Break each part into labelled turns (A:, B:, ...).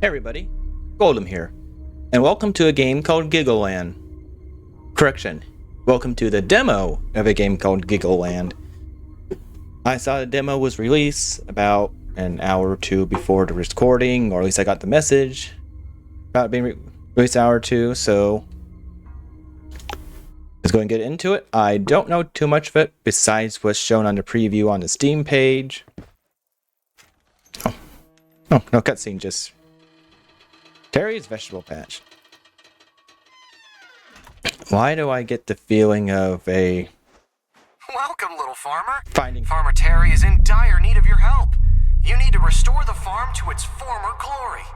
A: Hey everybody, Goldem here, and welcome to a game called GiggleLand. Correction, welcome to the demo of a game called GiggleLand. I saw the demo was released about an hour or two before the recording, or at least I got the message about it being released an hour or two, so let's go and get into it. I don't know too much of it besides what's shown on the preview on the Steam page. Oh, no cutscene, just Terry's vegetable patch. Why do I get the feeling of a...
B: Welcome, little farmer.
A: Finding...
B: Farmer Terry is in dire need of your help. You need to restore the farm to its former glory.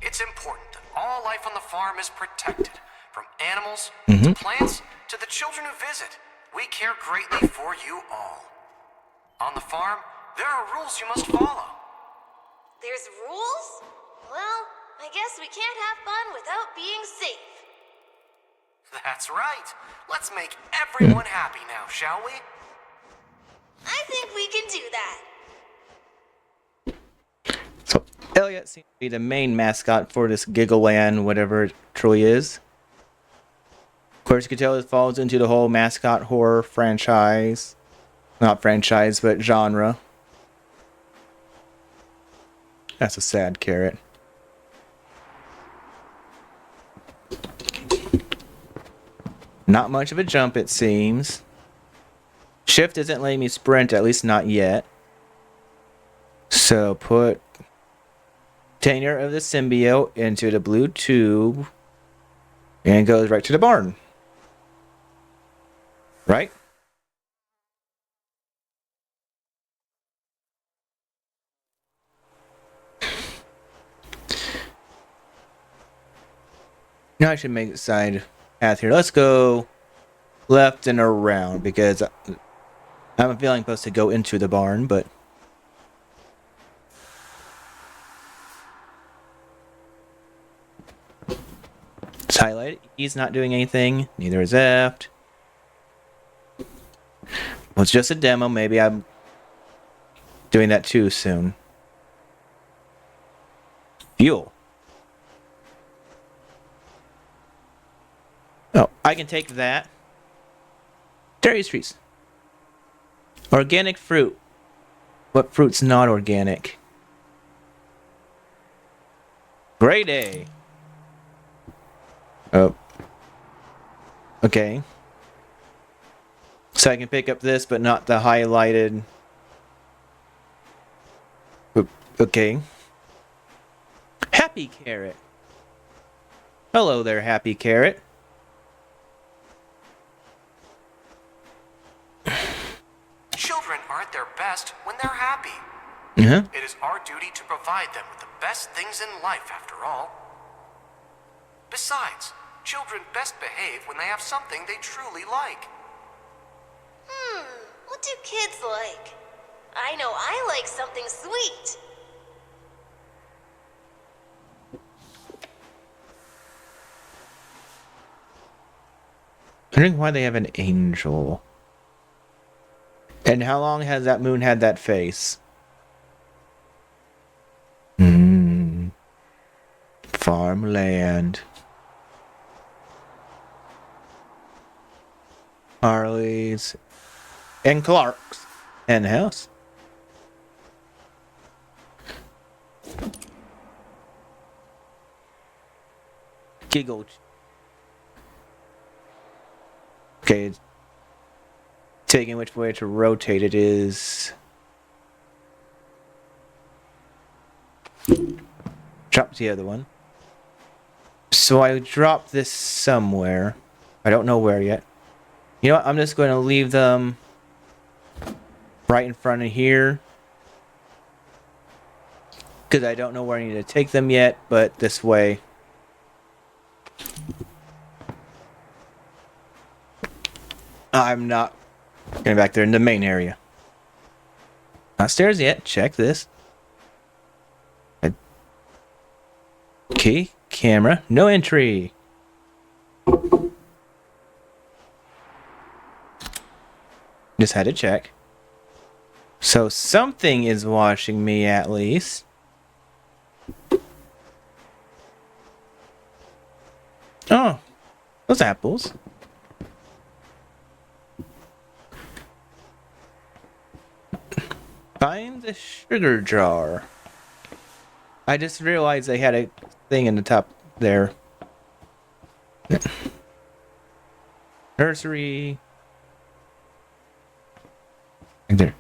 B: It's important that all life on the farm is protected, from animals to plants to the children who visit. We care greatly for you all. On the farm, there are rules you must follow.
C: There's rules? Well, I guess we can't have fun without being safe.
B: That's right. Let's make everyone happy now, shall we?
C: I think we can do that.
A: So, Elliot seems to be the main mascot for this GiggleLand, whatever it truly is. Of course, you can tell it falls into the whole mascot horror franchise. Not franchise, but genre. That's a sad carrot. Not much of a jump, it seems. Shift isn't letting me sprint, at least not yet. So put container of the symbiote into the blue tube and it goes right to the barn. Right? Now I should make a side path here. Let's go left and around because I'm feeling I'm supposed to go into the barn, but it's highlighted. He's not doing anything. Neither is Eft. Well, it's just a demo. Maybe I'm doing that too soon. Fuel. Oh, I can take that. Dairy trees. Organic fruit. What fruit's not organic? Gray day. Oh. Okay. So I can pick up this, but not the highlighted. Okay. Happy carrot. Hello there, happy carrot.
B: Children are at their best when they're happy. It is our duty to provide them with the best things in life, after all. Besides, children best behave when they have something they truly like.
C: What do kids like? I know I like something sweet.
A: Wondering why they have an angel. And how long has that moon had that face? Farmland. Harley's. And Clark's. And house. Giggle. Okay. Taking which way to rotate it is. Drop the other one. So I dropped this somewhere. I don't know where yet. You know what? I'm just going to leave them right in front of here. Because I don't know where I need to take them yet, but this way. I'm not going back there in the main area. Not stairs yet. Check this. Key, camera, no entry. Just had to check. So something is watching me at least. Those apples. Find the sugar jar. I just realized they had a thing in the top there. Nursery. Right there.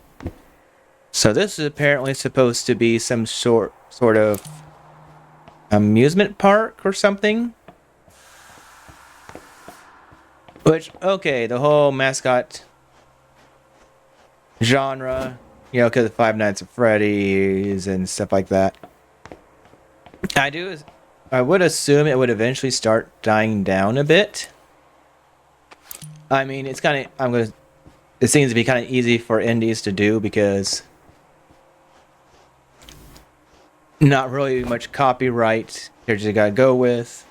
A: So this is apparently supposed to be some sort of amusement park or something. Which, okay, the whole Mascot genre, you know, because of Five Nights at Freddy's and stuff like that. I would assume it would eventually start dying down a bit. I mean, it's kind of, it seems to be kind of easy for indies to do because not really much copyright. You just gotta go with.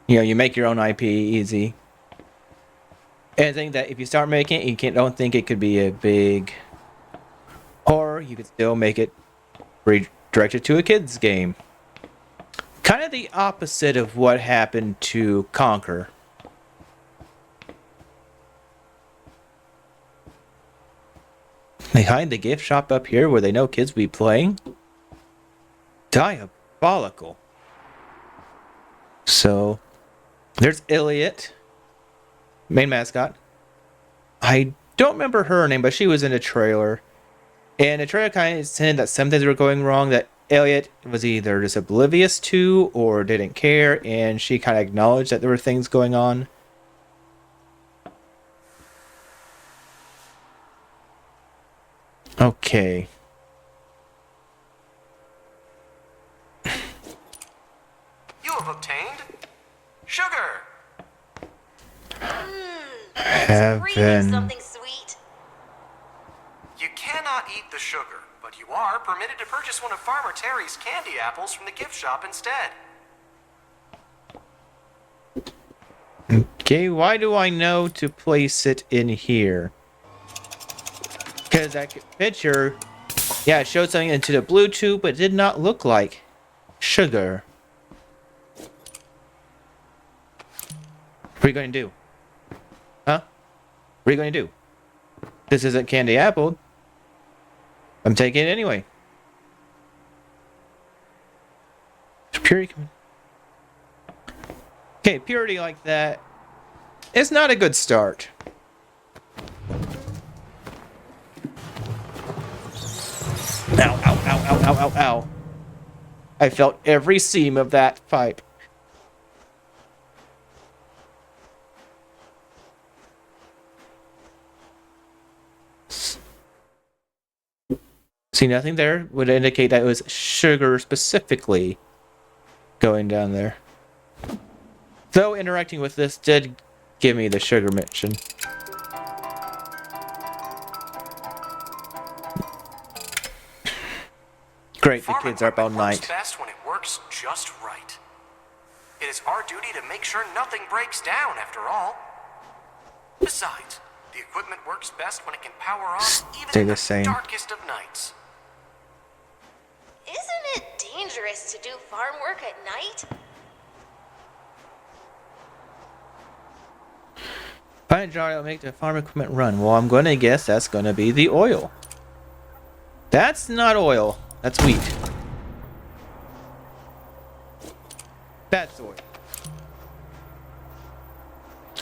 A: You know, you make your own IP easy. And I think that if you start making it, don't think it could be a big horror. You could still make it redirected to a kids game. Kind of the opposite of what happened to Conquer. They hide the gift shop up here where they know kids will be playing. Diabolical. So, there's Elliot, main mascot. I don't remember her name, but she was in a trailer. And the trailer kind of said that some things were going wrong, that Elliot was either just oblivious to or didn't care, and she kind of acknowledged that there were things going on. Okay.
B: You have obtained sugar.
C: Screaming something sweet.
B: You cannot eat the sugar, but you are permitted to purchase one of Farmer Terry's candy apples from the gift shop instead.
A: Okay, why do I know to place it in here? Because that picture, yeah, it showed something into the Bluetooth, but it did not look like sugar. What are you going to do? Huh? What are you going to do? This isn't candy apple. I'm taking it anyway. Purity. Okay, purity like that is not a good start. Ow, ow, ow, ow, ow, ow, ow. I felt every seam of that pipe. See, nothing there would indicate that it was sugar specifically going down there. Though interacting with this did give me the sugar mention. Great, the kids are up all night.
B: Works best when it works just right. It is our duty to make sure nothing breaks down, after all. Besides, the equipment works best when it can power on even
A: Stay
B: in
A: the
B: the
A: same.
B: darkest of nights.
C: Isn't it dangerous to do farm work at night?
A: Find a jar that'll make the farm equipment run. Well, I'm going to guess that's going to be the oil. That's not oil. That's wheat. That's oil.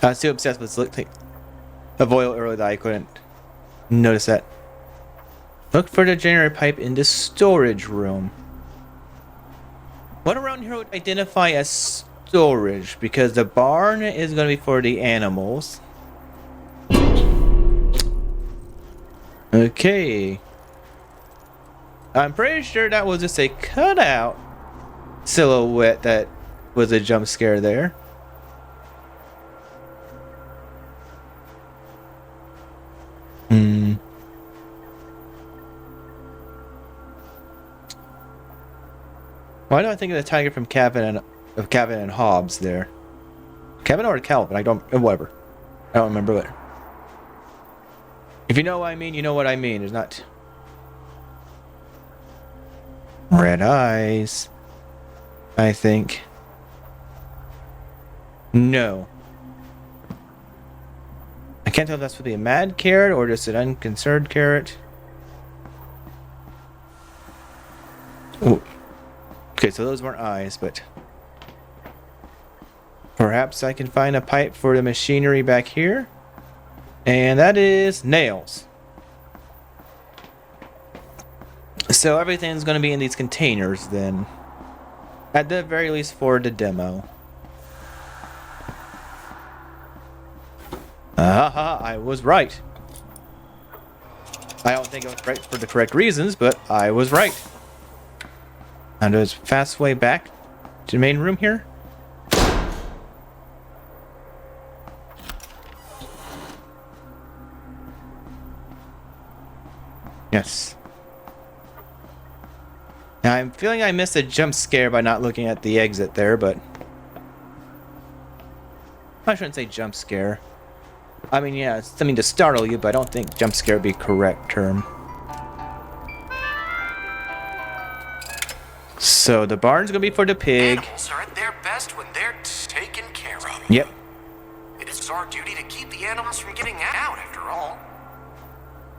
A: I was too obsessed with looking of oil earlier that I couldn't notice that. Look for the generator pipe in the storage room. What around here would identify as storage? Because the barn is going to be for the animals. Okay. I'm pretty sure that was just a cutout silhouette that was a jump scare there. Why do I think of the tiger from Calvin and Hobbes there? Kevin or Calvin? I don't. Whatever. I don't remember what. If you know what I mean, you know what I mean. There's not. Red eyes. I think. No. I can't tell if that's supposed to be a mad carrot or just an unconcerned carrot. Ooh. Okay, so those weren't eyes, but perhaps I can find a pipe for the machinery back here. And that is nails. So everything's going to be in these containers then. At the very least for the demo. Haha, I was right. I don't think I was right for the correct reasons, but I was right. And there's a fast way back to the main room here. Yes. Now I'm feeling I missed a jump scare by not looking at the exit there, but I shouldn't say jump scare. I mean, yeah, it's something to startle you, but I don't think jump scare would be a correct term. So the barn's gonna be for the pig.
B: Animals are at their best when they're taken care of.
A: Yep.
B: It is our duty to keep the animals from getting out, after all.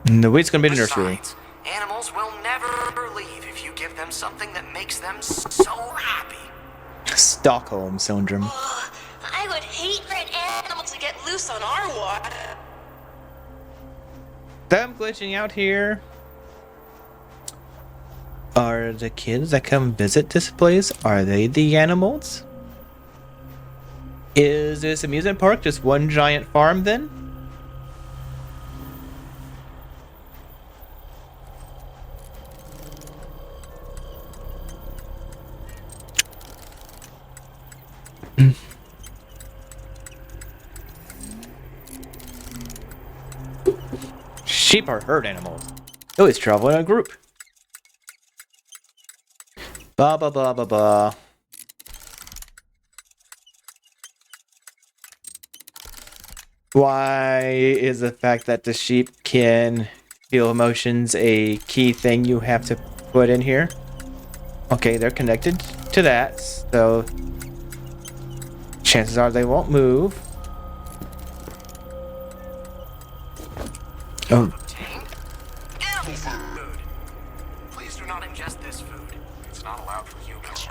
A: And the wheat's gonna be the nursery.
B: Besides, animals will never leave if you give them something that makes them so happy.
A: Stockholm syndrome.
C: Oh, I would hate for an animal to get loose on our water.
A: I'm glitching out here. Are the kids that come visit this place, are they the animals? Is this amusement park just one giant farm then? Sheep are herd animals. They always travel in a group. Ba ba ba ba ba. Why is the fact that the sheep can feel emotions a key thing you have to put in here? Okay, they're connected to that, so chances are they won't move. Oh.
B: Animal food. Please do not ingest this food. It's not allowed for humans.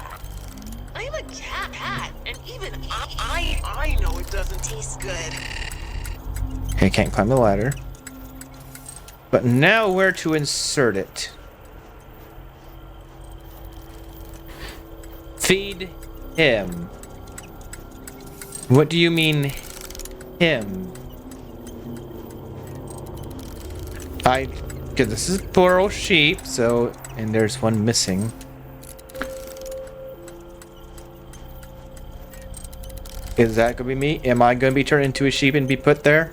D: I'm a cat, and even I know it doesn't taste good.
A: Okay, can't climb the ladder. But now where to insert it? Feed him. What do you mean, him? Because this is plural sheep, so, and there's one missing. Is that gonna be me? Am I gonna be turned into a sheep and be put there?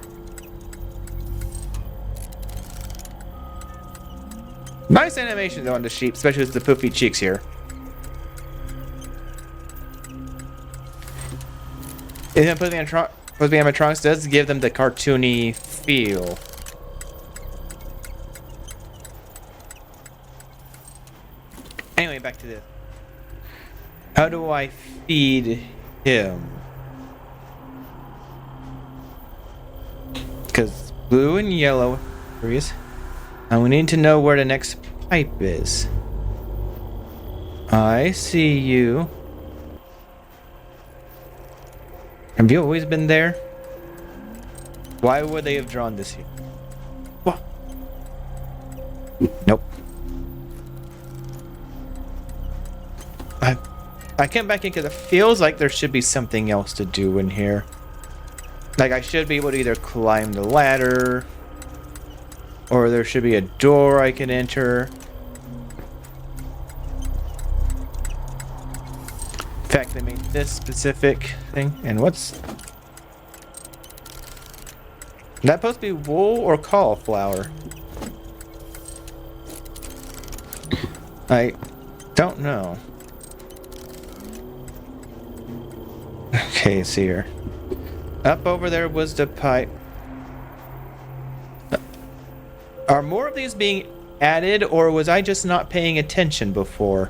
A: Nice animation though on the sheep, especially with the poofy cheeks here. And then putting animatronics does give them the cartoony feel. Anyway, back to this. How do I feed him? Because blue and yellow, please. And we need to know where the next pipe is. I see you. Have you always been there? Why would they have drawn this here? What? Nope. I came back in because it feels like there should be something else to do in here. Like I should be able to either climb the ladder, or there should be a door I can enter. In fact, they made this specific thing. And what's that supposed to be? Wool or cauliflower? I don't know. Okay, see here. Up over there was the pipe. Are more of these being added, or was I just not paying attention before?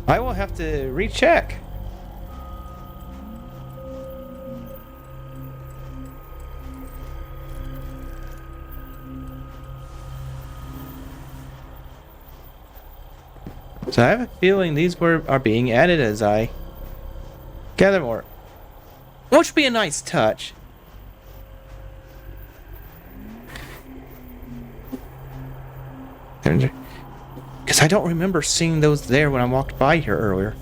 A: I will have to recheck. So I have a feeling these are being added as I gather more. Which would be a nice touch. Because I don't remember seeing those there when I walked by here earlier.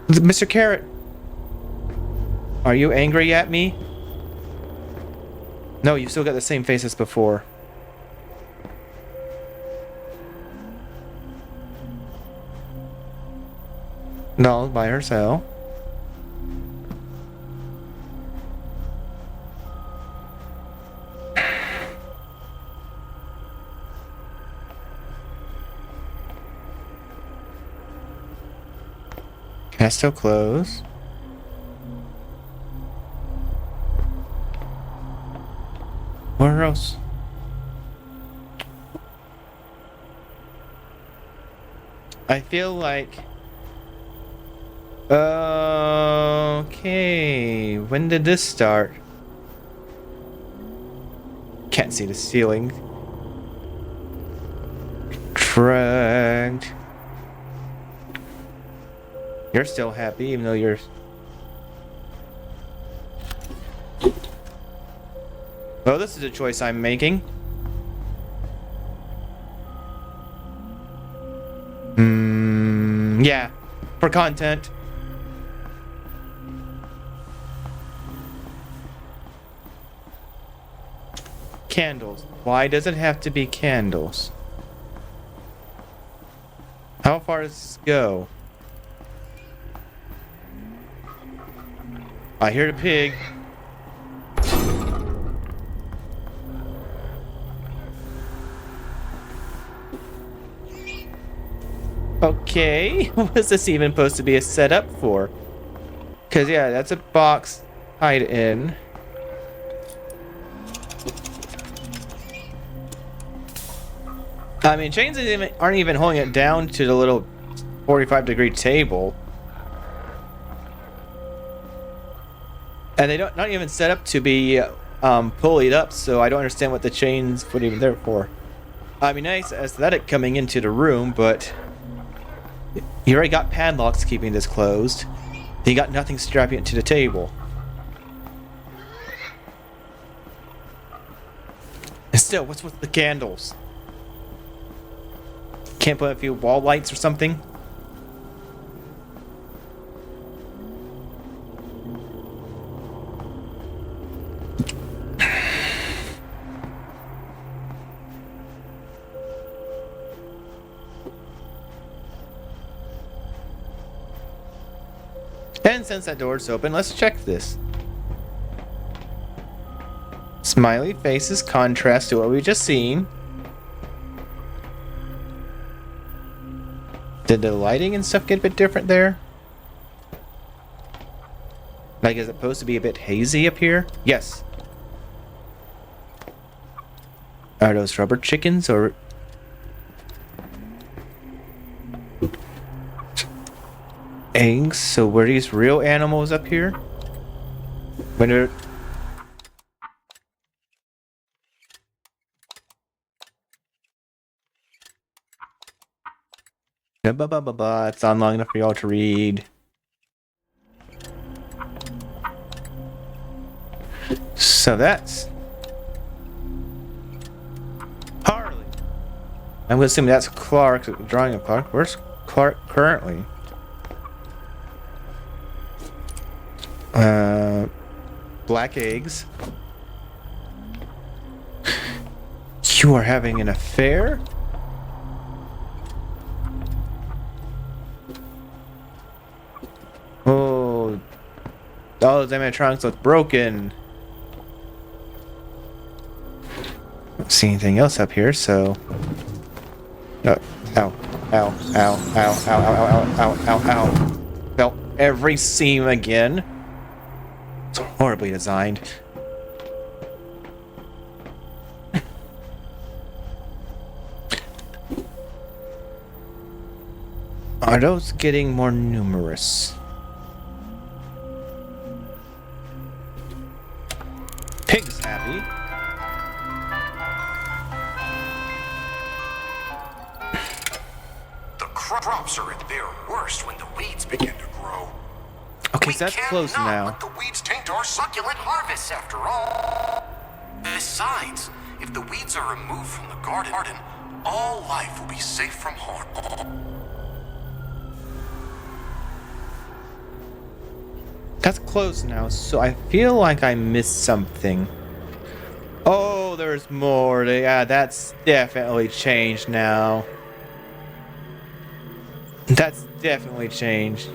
A: Mr. Carrot, are you angry at me? No, you still got the same face as before. No, by herself. Can I still close? Where else? I feel like... Okay, when did this start? Can't see the ceiling. Dragged. You're still happy, even though you're... Well, this is a choice I'm making. Yeah, for content. Candles. Why does it have to be candles? How far does this go? I hear the pig. Okay, what is this even supposed to be a setup for? Because, yeah, that's a box hide in. I mean, chains aren't even holding it down to the little 45-degree table. And they don't not even set up to be pulleyed up, so I don't understand what the chains would even there for. I mean, nice aesthetic coming into the room, but you already got padlocks keeping this closed. You got nothing strapping it to the table. And still, what's with the candles? Can't put a few wall lights or something? And since that door's open, let's check this. Smiley faces contrast to what we just seen. Did the lighting and stuff get a bit different there? Like, is it supposed to be a bit hazy up here? Yes. Are those rubber chickens or... eggs? So were these real animals up here? When they're... It's not long enough for y'all to read. So that's... Harley. I'm gonna assume that's Clark, drawing of Clark. Where's Clark currently? Black eggs. You are having an affair? Oh, those animatronics look broken. Don't see anything else up here, so... Oh, ow, ow, ow, ow, ow, ow, ow, ow, ow, ow. Felt every seam again. It's horribly designed. Are those getting more numerous? Pig's happy.
B: The crops are at their worst when the weeds begin to grow.
A: Okay, so that's close
B: cannot
A: now.
B: let the weeds taint our succulent harvests after all. Besides, if the weeds are removed from the garden, all life will be safe from harm.
A: That's close now, so I feel like I missed something. Oh, there's more. Yeah, that's definitely changed now. That's definitely changed.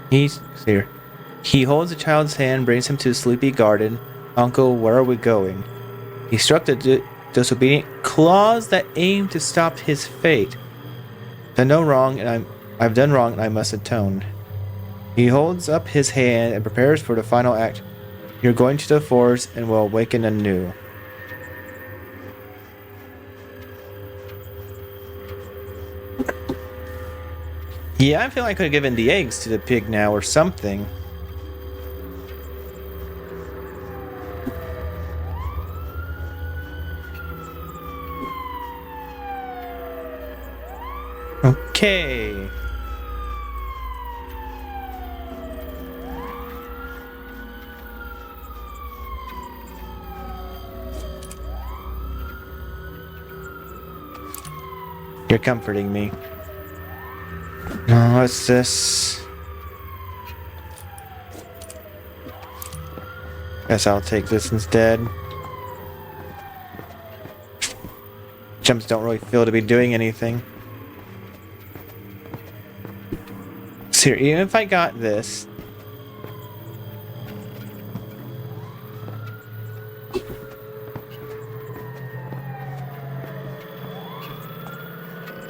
A: He's here. He holds the child's hand, brings him to the sleepy garden. Uncle, where are we going? He struck the disobedient claws that aimed to stop his fate. I've done wrong, and I must atone. He holds up his hand and prepares for the final act. You're going to the forest and will awaken anew. Yeah, I feel like I could have given the eggs to the pig now or something. Okay. You're comforting me. What's this? Guess I'll take this instead. Jumps don't really feel to be doing anything. So even if I got this,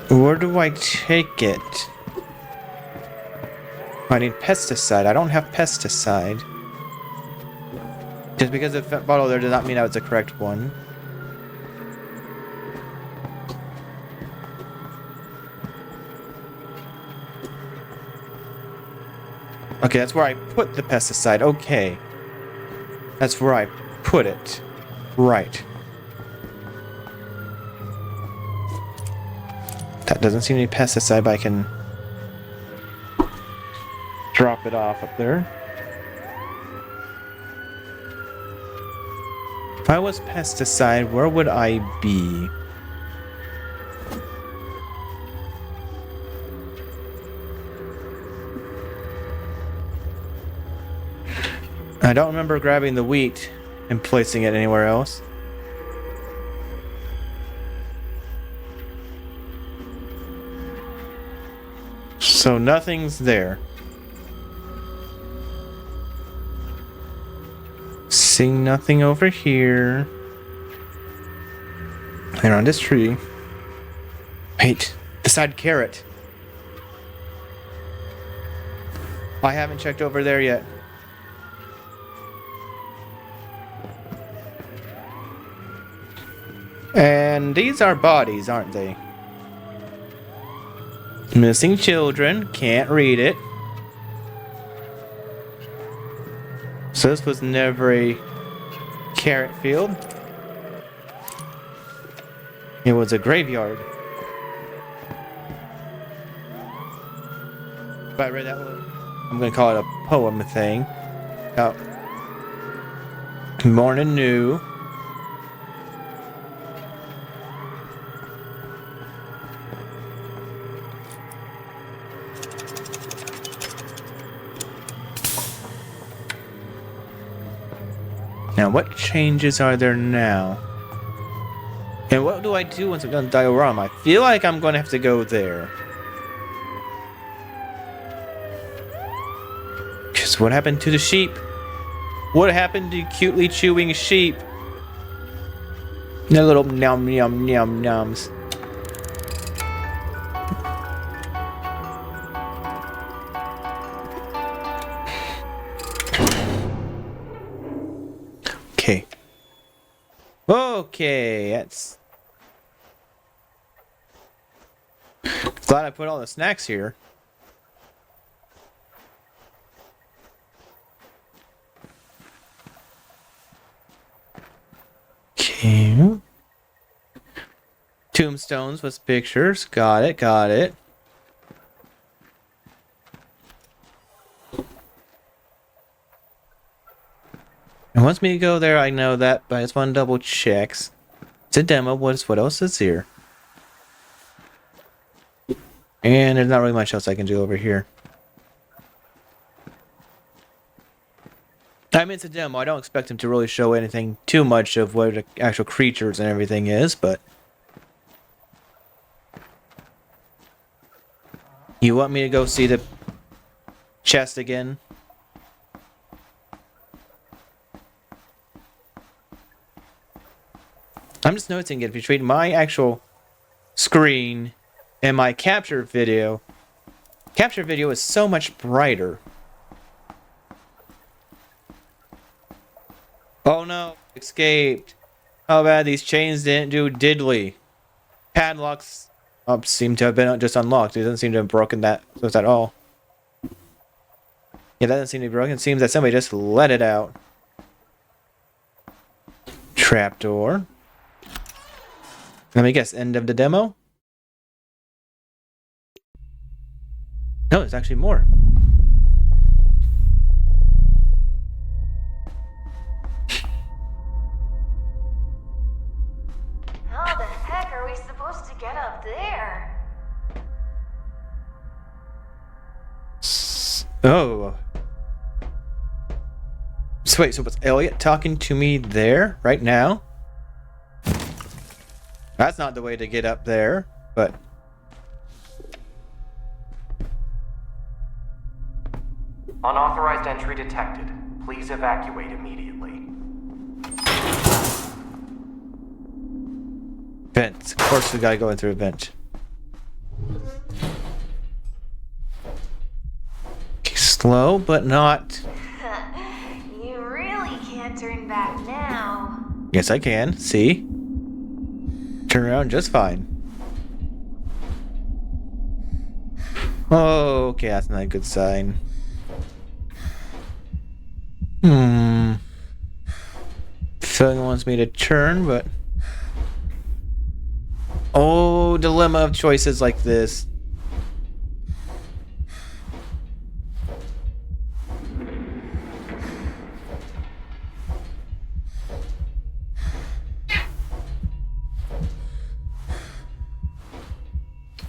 A: where do I take it? I need pesticide. I don't have pesticide. Just because the bottle there does not mean that was the correct one. Okay, that's where I put the pesticide. Okay. That's where I put it. Right. That doesn't seem to be pesticide, but I can drop it off up there. If I was pesticide, where would I be? I don't remember grabbing the wheat and placing it anywhere else. So nothing's there. Seeing nothing over here. And on this tree. Wait, the side carrot. I haven't checked over there yet. And these are bodies, aren't they? Missing children, can't read it. So this was never a carrot field. It was a graveyard. If I read that one, I'm gonna call it a poem thing. Oh. Born anew. Now, what changes are there now? And what do I do once I'm done diorama? I feel like I'm going to have to go there. Because what happened to the sheep? What happened to cutely chewing sheep? Their little nom nom nom noms. Okay. Okay, that's Glad I put all the snacks here. Okay. Tombstones with pictures. Got it, got it. It wants me to go there, I know that, but I just want to double check. It's a demo. What else is here? And there's not really much else I can do over here. I mean, it's a demo. I don't expect him to really show anything too much of what the actual creatures and everything is, but... You want me to go see the chest again? I'm just noticing it between my actual screen and my capture video. Capture video is so much brighter. Oh no, escaped. How bad these chains didn't do diddly. Padlocks seem to have been just unlocked. It doesn't seem to have broken that at all. Yeah, that doesn't seem to be broken. It seems that somebody just let it out. Trapdoor. Let me guess, end of the demo? No, there's actually more.
C: How the heck are we supposed to get up there?
A: Oh. So wait, so was Elliot talking to me there, right now? That's not the way to get up there, but...
B: Unauthorized entry detected. Please evacuate immediately.
A: Vents. Of course we gotta go in through a vent. Okay, slow, but not...
C: You really can't turn back now.
A: Yes, I can. See? Turn around just fine. Oh, okay, that's not a good sign. Feeling wants me to turn, but... Oh, dilemma of choices like this.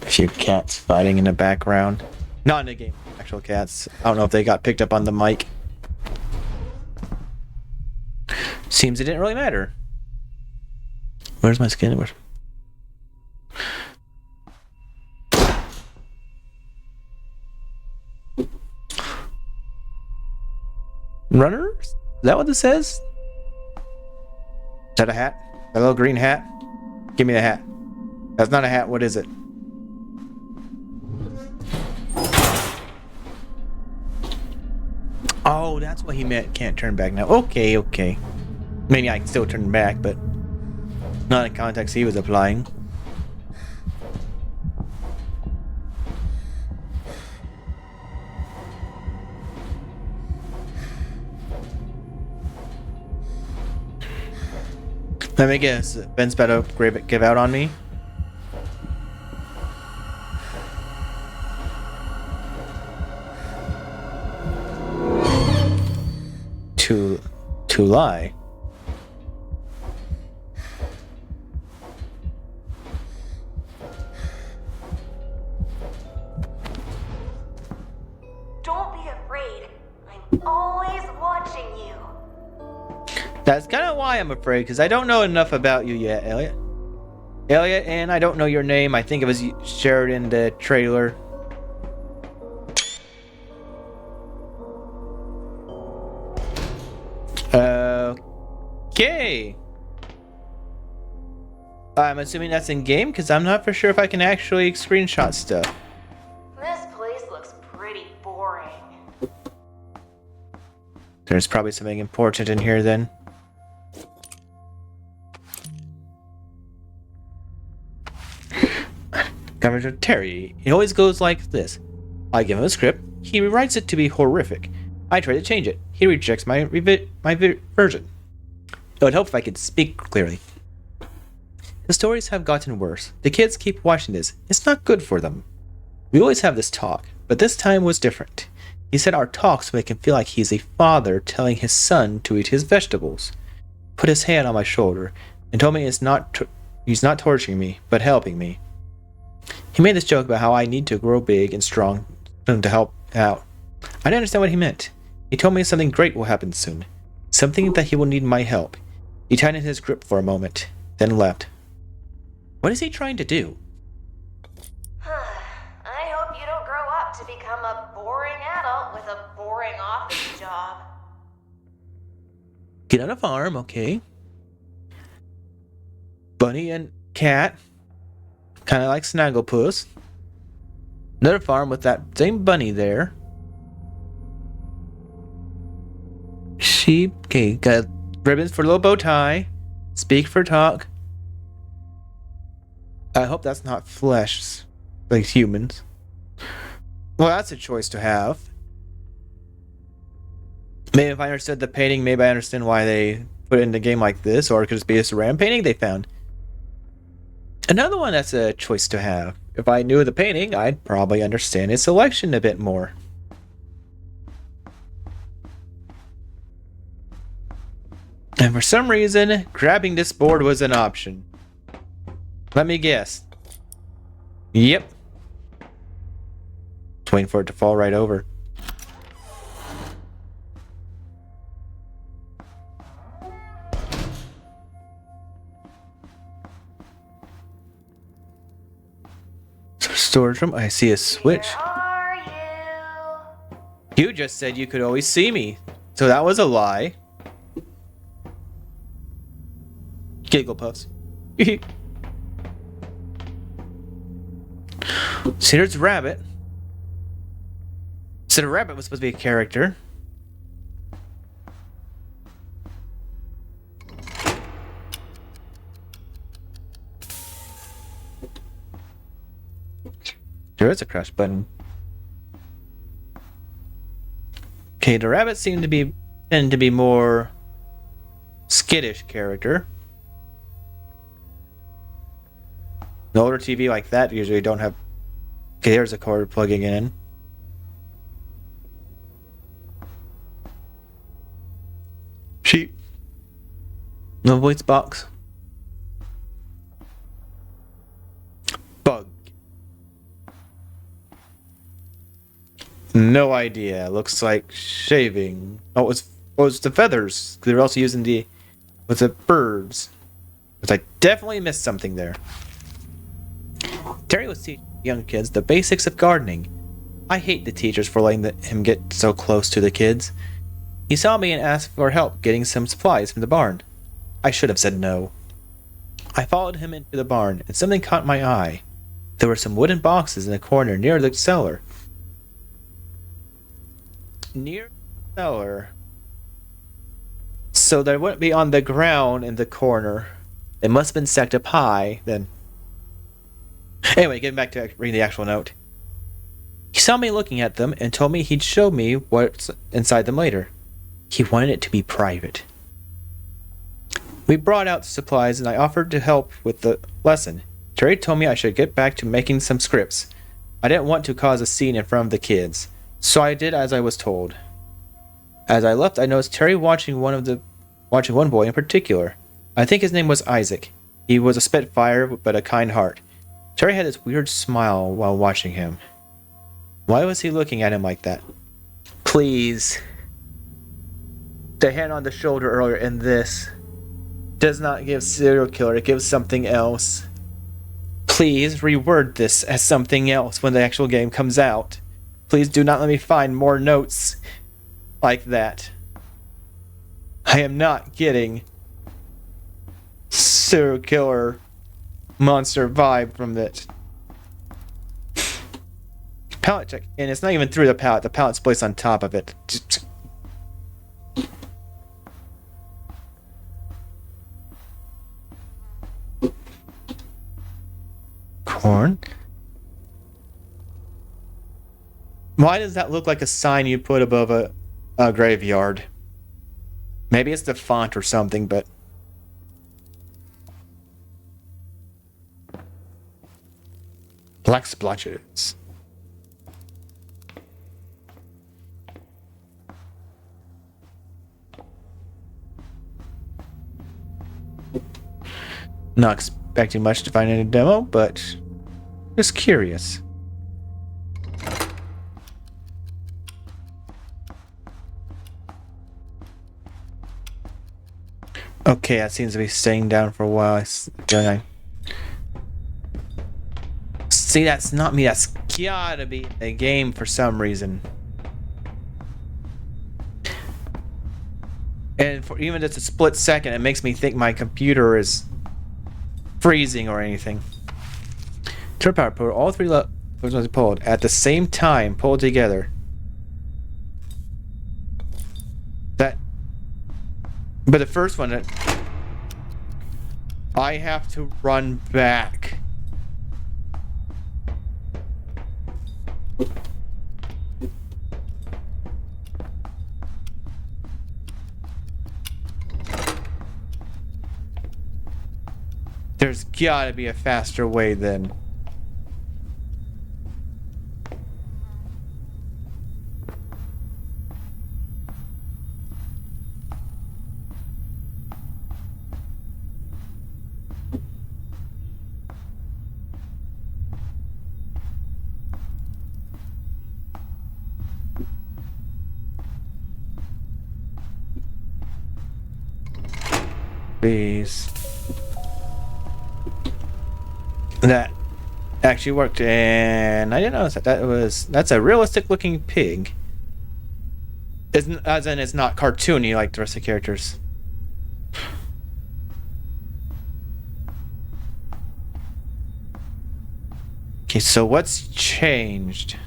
A: A few cats fighting in the background. Not in the game, actual cats. I don't know if they got picked up on the mic. Seems it didn't really matter. Where's my skin? Runners? Is that what this says? Is that a hat? A little green hat? Give me the hat. That's not a hat. What is it? Oh, that's what he meant. Can't turn back now. Okay, okay. I mean, yeah, I can still turn back, but not in context he was applying. Let me guess. Ben's about to give out on me. To lie.
C: Don't be afraid. I'm always watching you.
A: That's kind of why I'm afraid, because I don't know enough about you yet, Elliot. Elliot, and I don't know your name. I think it was shared in the trailer. Okay. I'm assuming that's in game, because I'm not for sure if I can actually screenshot stuff.
C: This place looks pretty boring.
A: There's probably something important in here then. Governor Terry, it always goes like this. I give him a script, he rewrites it to be horrific. I try to change it, he rejects my version. It would help if I could speak clearly. The stories have gotten worse. The kids keep watching this. It's not good for them. We always have this talk, but this time was different. He said our talks make him feel like he's a father telling his son to eat his vegetables. Put his hand on my shoulder and told me he's not torturing me, but helping me. He made this joke about how I need to grow big and strong to help out. I didn't understand what he meant. He told me something great will happen soon. Something that he will need my help. He tightened his grip for a moment, then left. What is he trying to do?
C: I hope you don't grow up to become a boring adult with a boring office job.
A: Get on a farm, okay. Bunny and cat. Kind of like Snagglepuss. Another farm with that same bunny there. Sheep. Okay, got ribbons for a little bow tie. Speak for talk. I hope that's not flesh. Like humans. Well, that's a choice to have. Maybe if I understood the painting, maybe I understand why they put it in a game like this, or it could just be a ceramic painting they found. Another one that's a choice to have. If I knew the painting, I'd probably understand its selection a bit more. And for some reason, grabbing this board was an option. Let me guess. Yep. Just waiting for it to fall right over. Storage room. I see a switch.
C: Where are you?
A: You just said you could always see me, so that was a lie. Gigglepuffs. See, there's Rabbit. So the rabbit was supposed to be a character. There is a crash button. Okay, the rabbit seemed to tend to be more skittish character. The older TV like that usually don't have. Okay, there's a cord plugging in. Sheep. No voice box. Bug. No idea. Looks like shaving. Oh, it was the feathers. They were also using with the birds. But I definitely missed something there. Terry was teaching young kids the basics of gardening. I hate the teachers for letting him get so close to the kids. He saw me and asked for help getting some supplies from the barn. I should have said no. I followed him into the barn, and something caught my eye. There were some wooden boxes in a corner near the cellar. Near the cellar. So they wouldn't be on the ground in the corner. It must have been stacked up high, then. Anyway, getting back to reading the actual note. He saw me looking at them and told me he'd show me what's inside them later. He wanted it to be private. We brought out the supplies and I offered to help with the lesson. Terry told me I should get back to making some scripts. I didn't want to cause a scene in front of the kids, so I did as I was told. As I left, I noticed Terry watching one boy in particular. I think his name was Isaac. He was a spitfire, but a kind heart. Terry had this weird smile while watching him. Why was he looking at him like that? Please. The hand on the shoulder earlier in this does not give serial killer, it gives something else. Please reword this as something else when the actual game comes out. Please do not let me find more notes like that. I am not getting serial killer monster vibe from it. Palette check, and it's not even through the palette. The palette's placed on top of it. Corn. Why does that look like a sign you put above a graveyard? Maybe it's the font or something, but... Black splotches. Not expecting much to find in a demo, but just curious. Okay, that seems to be staying down for a while. See, that's not me. That's gotta be a game for some reason. And for even just a split second, it makes me think my computer is freezing or anything. Turn power, put all three levers pulled at the same time, pulled together. But the first one, I have to run back. There's gotta be a faster way then. Please. That actually worked, and I didn't notice that's a realistic looking pig. As in it's not cartoony like the rest of the characters. Okay, so what's changed?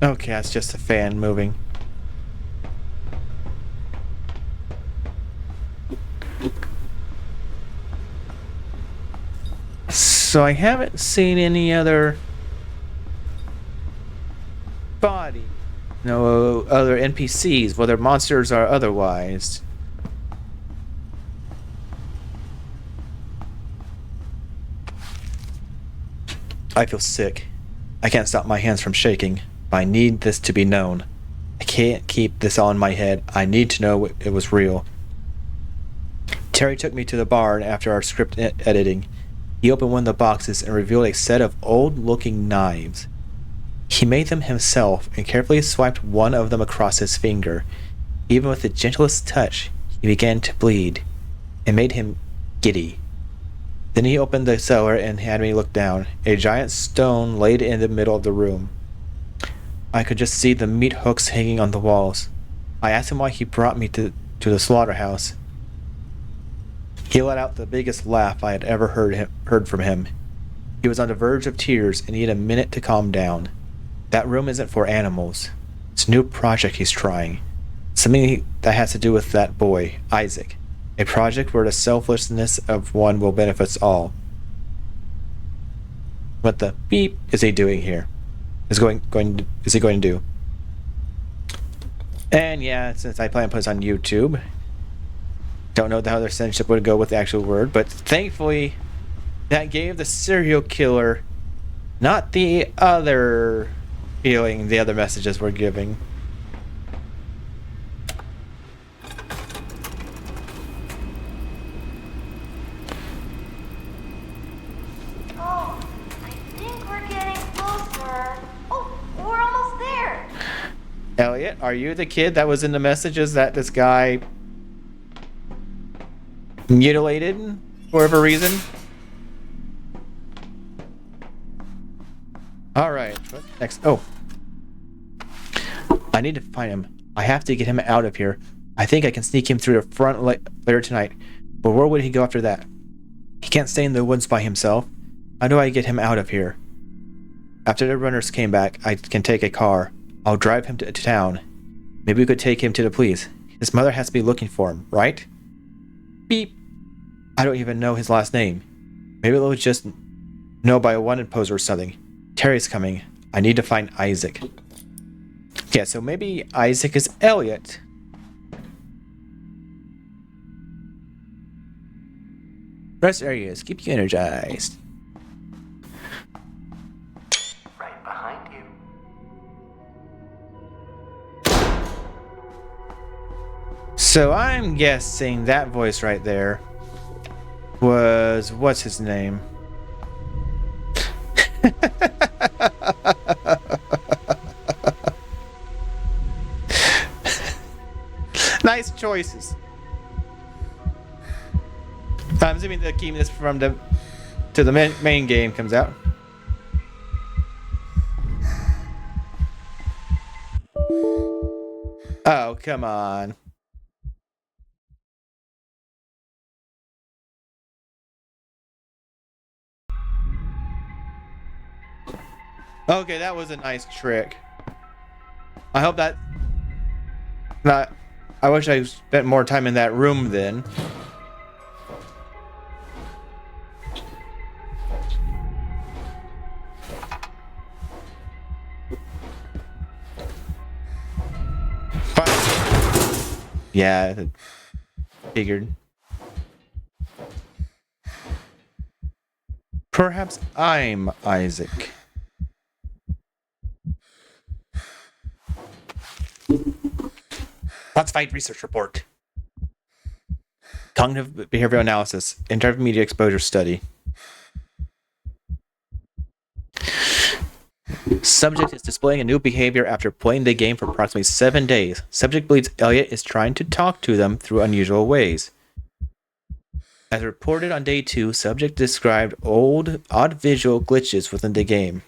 A: Okay, that's just a fan moving. So I haven't seen any other body. No other NPCs, whether monsters or otherwise. I feel sick. I can't stop my hands from shaking. I need this to be known. I can't keep this on my head. I need to know it was real. Terry took me to the barn after our script editing. He opened one of the boxes and revealed a set of old-looking knives. He made them himself and carefully swiped one of them across his finger. Even with the gentlest touch, he began to bleed. It made him giddy. Then he opened the cellar and had me look down. A giant stone laid in the middle of the room. I could just see the meat hooks hanging on the walls. I asked him why he brought me to the slaughterhouse. He let out the biggest laugh I had ever heard from him. He was on the verge of tears and needed a minute to calm down. That room isn't for animals. It's a new project he's trying. Something that has to do with that boy, Isaac. A project where the selflessness of one will benefit us all. What the beep is he doing here? Is he going to do? And yeah, since I plan to put this on YouTube, don't know how their censorship would go with the actual word, but thankfully that gave the serial killer not the other feeling the other messages were giving.
C: Oh, I think we're getting closer. Oh, we're almost there.
A: Elliot, are you the kid that was in the messages that this guy mutilated for whatever reason? Alright, what's next? Oh. I need to find him. I have to get him out of here. I think I can sneak him through the front later tonight. But where would he go after that? He can't stay in the woods by himself. How do I get him out of here? After the runners came back, I can take a car. I'll drive him to town. Maybe we could take him to the police. His mother has to be looking for him, right? Beep. I don't even know his last name. Maybe they'll just know by a wanted poster or something. Terry's coming. I need to find Isaac. Yeah, so maybe Isaac is Elliot. Rest areas keep you energized.
B: Right behind you.
A: So I'm guessing that voice right there was, what's his name? Nice choices. I'm assuming the key this from the to the main game comes out. Oh, come on. Okay, that was a nice trick. I hope that... I wish I spent more time in that room then. Yeah, I figured. Perhaps I'm Isaac. Classified research report. Cognitive behavioral analysis. Intermedia exposure study. Subject is displaying a new behavior after playing the game for approximately 7 days. Subject believes Elliot is trying to talk to them through unusual ways. As reported on day 2, subject described odd visual glitches within the game.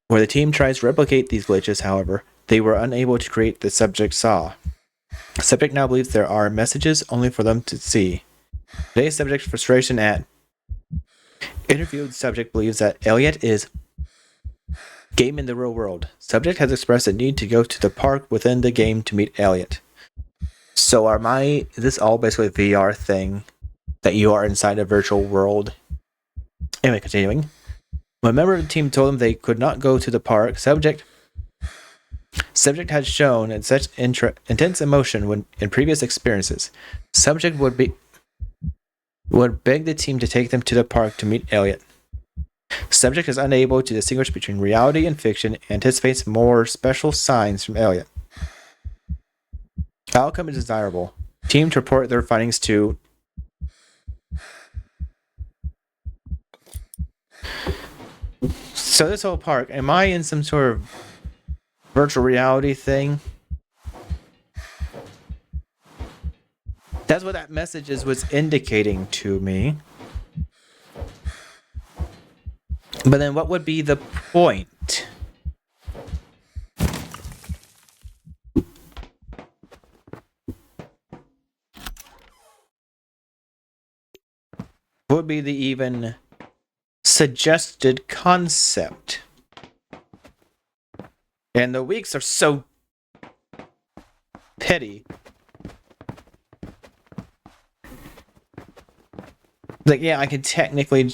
A: Where the team tries to replicate these glitches, however, they were unable to create the subject saw. Subject now believes there are messages only for them to see. Today's subject's frustration at interviewed subject believes that Elliot is game in the real world. Subject has expressed a need to go to the park within the game to meet Elliot. So is this all basically a VR thing? That you are inside a virtual world? Anyway, continuing. When a member of the team told them they could not go to the park, Subject had shown such intense emotion when in previous experiences. Subject would beg the team to take them to the park to meet Elliot. Subject is unable to distinguish between reality and fiction and anticipates more special signs from Elliot. Outcome is desirable. Team to report their findings to So this whole park, am I in some sort of virtual reality thing? That's what that message was indicating to me. But then what would be the point? What would be the even suggested concept? And the weeks are so petty. Like, yeah, I can technically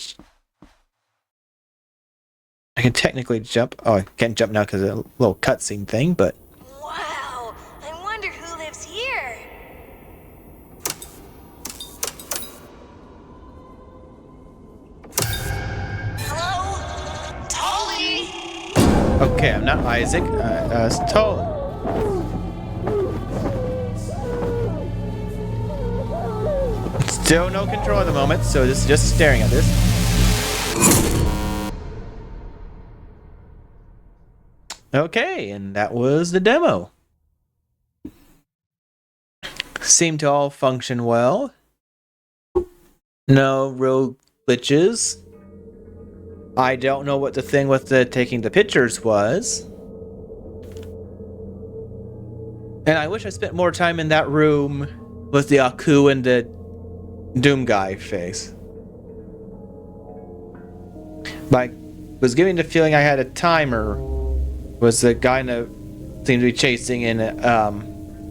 A: jump. Oh, I can't jump now because of a little cutscene thing, but...
C: Wow, I wonder who lives here.
D: Hello? Tolly?
A: Okay, I'm not Isaac. It's Toll. Still no control at the moment, so this is just staring at this. Okay, and that was the demo. Seemed to all function well. No real glitches. I don't know what the thing with the taking the pictures was. And I wish I spent more time in that room with the Aku and the Doom guy face. But was giving the feeling I had a timer was the guy that seemed to be chasing and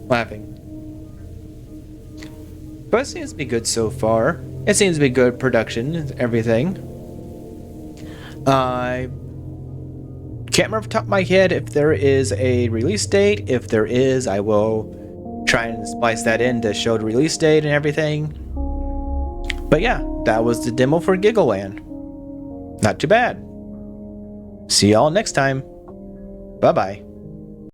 A: laughing. But it seems to be good so far. It seems to be good production and everything. I can't remember off the top of my head if there is a release date. If there is, I will try and splice that in to show the release date and everything. But yeah, that was the demo for GiggleLand. Not too bad. See y'all next time. Bye-bye.